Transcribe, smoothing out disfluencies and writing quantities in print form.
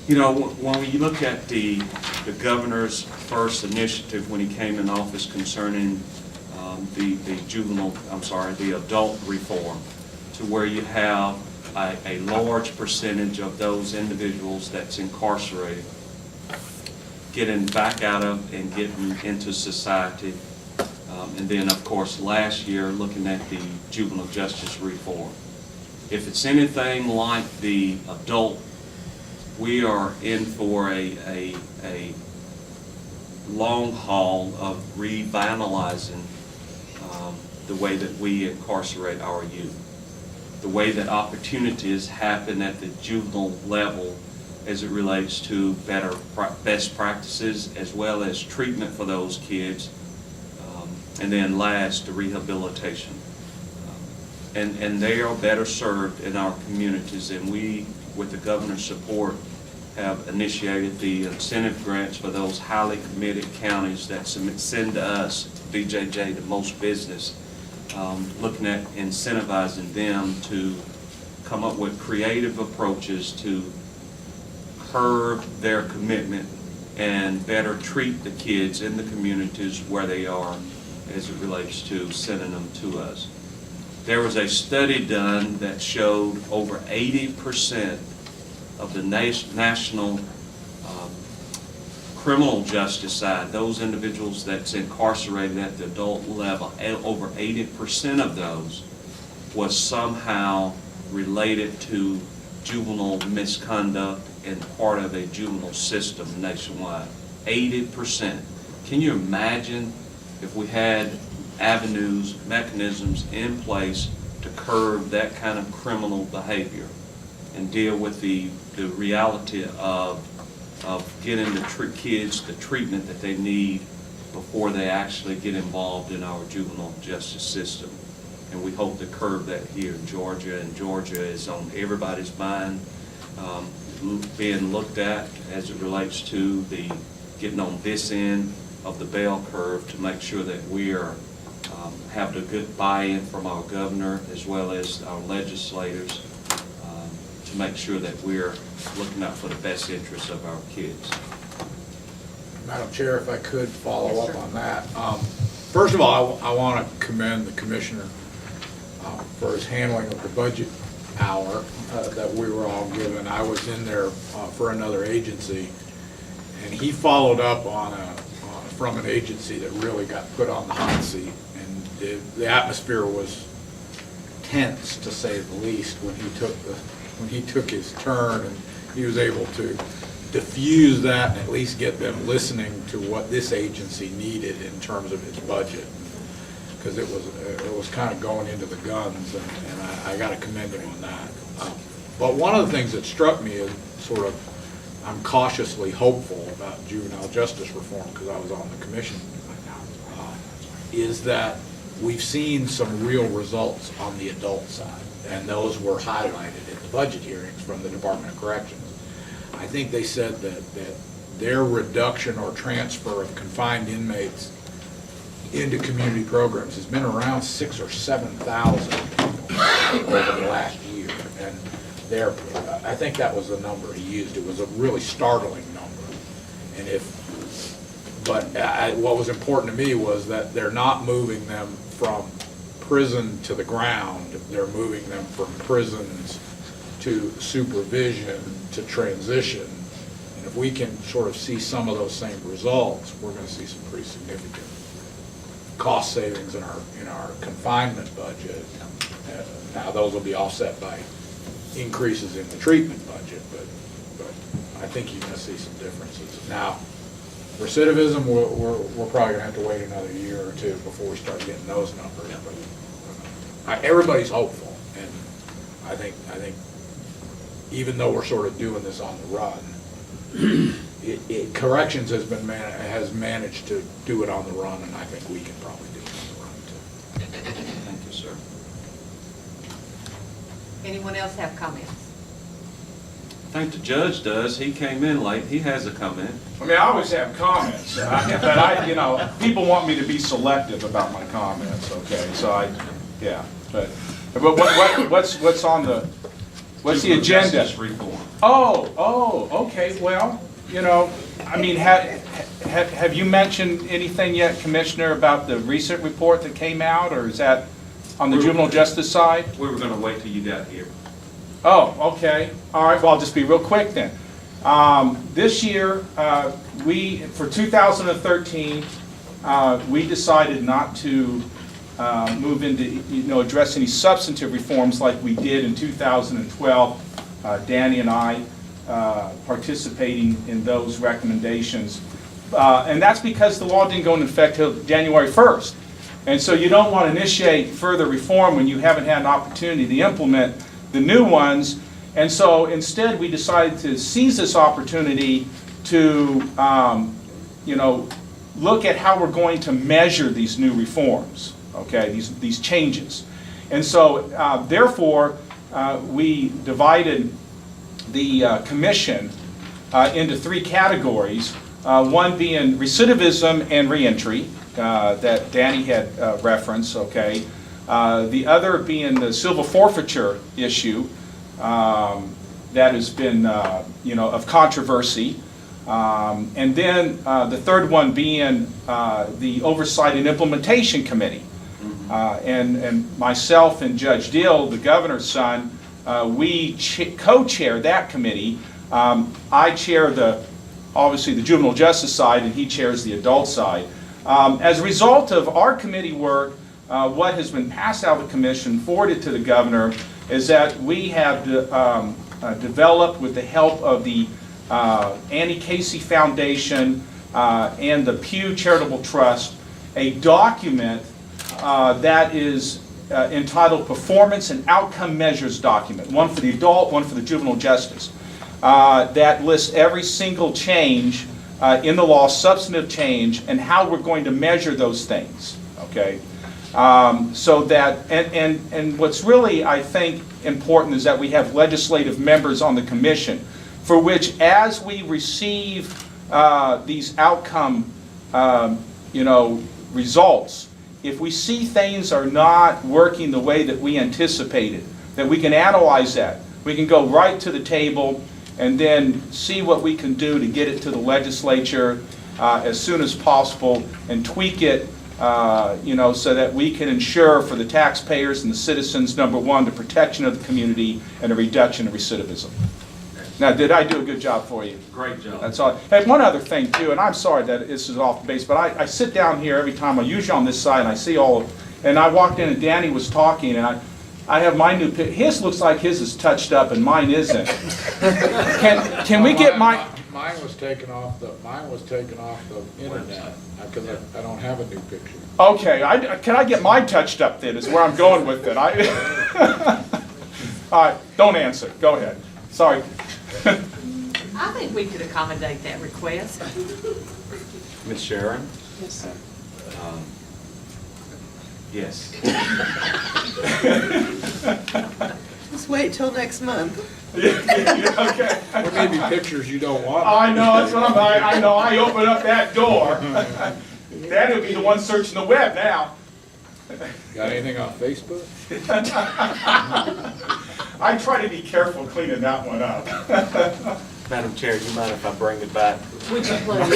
You know, when we look at the governor's first initiative when he came in office concerning the adult reform, to where you have a large percentage of those individuals that's incarcerated getting back out of and getting into society. And then, of course, last year, looking at the juvenile justice reform. If it's anything like the adult, we are in for a long haul of revitalizing the way that we incarcerate our youth, the way that opportunities happen at the juvenile level as it relates to best practices as well as treatment for those kids, and then last, the rehabilitation. And they are better served in our communities, and we, with the governor's support, have initiated the incentive grants for those highly committed counties that send to us, DJJ, the most business, looking at incentivizing them to come up with creative approaches to curb their commitment and better treat the kids in the communities where they are as it relates to sending them to us. There was a study done that showed over 80% of the national criminal justice side, those individuals that's incarcerated at the adult level, over 80% of those was somehow related to juvenile misconduct and part of a juvenile system nationwide. 80%. Can you imagine if we had avenues, mechanisms in place to curb that kind of criminal behavior and deal with the reality of getting the kids the treatment that they need before they actually get involved in our juvenile justice system. And we hope to curb that here in Georgia, and Georgia is on everybody's mind, being looked at as it relates to the getting on this end of the bell curve to make sure that we are have a good buy-in from our governor as well as our legislators to make sure that we're looking out for the best interests of our kids. Madam Chair, if I could follow up on that. First of all, I want to commend the Commissioner for his handling of the budget hour that we were all given. I was in there for another agency, and he followed up on from an agency that really got put on the hot seat, and the atmosphere was tense, to say the least, when he took his turn, and he was able to diffuse that and at least get them listening to what this agency needed in terms of its budget, because it was kind of going into the guns, and I got to commend him on that. But one of the things that struck me is sort of, I'm cautiously hopeful about juvenile justice reform because I was on the commission, is that we've seen some real results on the adult side, and those were highlighted in the budget hearings from the Department of Corrections. I think they said that their reduction or transfer of confined inmates into community programs has been around 6,000 or 7,000 people over the last year, and I think that was the number he used. It was a really startling number. And what was important to me was that they're not moving them from prison to the ground. They're moving them from prisons to supervision to transition. And if we can sort of see some of those same results, we're going to see some pretty significant cost savings in our confinement budget. Now those will be offset by increases in the treatment budget, but I think you're going to see some differences. Now, recidivism, we're probably going to have to wait another year or two before we start getting those numbers. But everybody's hopeful, and I think even though we're sort of doing this on the run, corrections has managed to do it on the run, and I think we can probably do it on the run too. Thank you, sir. Anyone else have comments? I think the judge does. He came in late. He has a comment. I mean, I always have comments, but people want me to be selective about my comments. Okay, so but what's on the what's the agenda? Reform. Okay, well, you know, I mean, have you mentioned anything yet, Commissioner, about the recent report that came out, or is that on the juvenile justice side? We were gonna wait till you got here. Oh, okay, all right, well, I'll just be real quick then. This year, for 2013, we decided not to move into, address any substantive reforms like we did in 2012. Danny and I participating in those recommendations. And that's because the law didn't go into effect till January 1st. And so you don't want to initiate further reform when you haven't had an opportunity to implement the new ones. And so instead we decided to seize this opportunity to look at how we're going to measure these new reforms, okay, these changes. And so therefore we divided the commission into three categories, one being recidivism and reentry that Danny had referenced, okay. The other being the civil forfeiture issue that has been, of controversy. And then the third one being the Oversight and Implementation Committee. And myself and Judge Dill, the governor's son, we co-chair that committee. I chair obviously the juvenile justice side, and he chairs the adult side. As a result of our committee work, what has been passed out of the commission, forwarded to the governor, is that we have developed, with the help of the Annie Casey Foundation and the Pew Charitable Trust, a document that is entitled Performance and Outcome Measures Document, one for the adult, one for the juvenile justice, that lists every single change in the law, substantive change, and how we're going to measure those things, okay? So that, and what's really, I think, important is that we have legislative members on the commission for which, as we receive these outcome, results, if we see things are not working the way that we anticipated, that we can analyze that. We can go right to the table and then see what we can do to get it to the legislature as soon as possible and tweak it, so that we can ensure for the taxpayers and the citizens, number one, the protection of the community and the reduction of recidivism. Now, did I do a good job for you? Great job. That's all. Hey, one other thing too, and I'm sorry that this is off base, but I sit down here every time, I'm usually on this side, and I see and I walked in and Danny was talking, and I have my new picture. His looks like his is touched up and mine isn't. Can we get mine? Mine was taken off the internet, because I don't have a new picture. Okay, can I get mine touched up then, is where I'm going with it. All right, don't answer, go ahead. Sorry. I think we could accommodate that request. Ms. Sharon? Yes, sir. Yes. Just wait till next month. Okay. There may be pictures you don't want. I know, that's what I know, I open up that door. Daddy will be the one searching the web now. Got anything on Facebook? I try to be careful cleaning that one up. Madam Chair, do you mind if I bring it back? Would you please?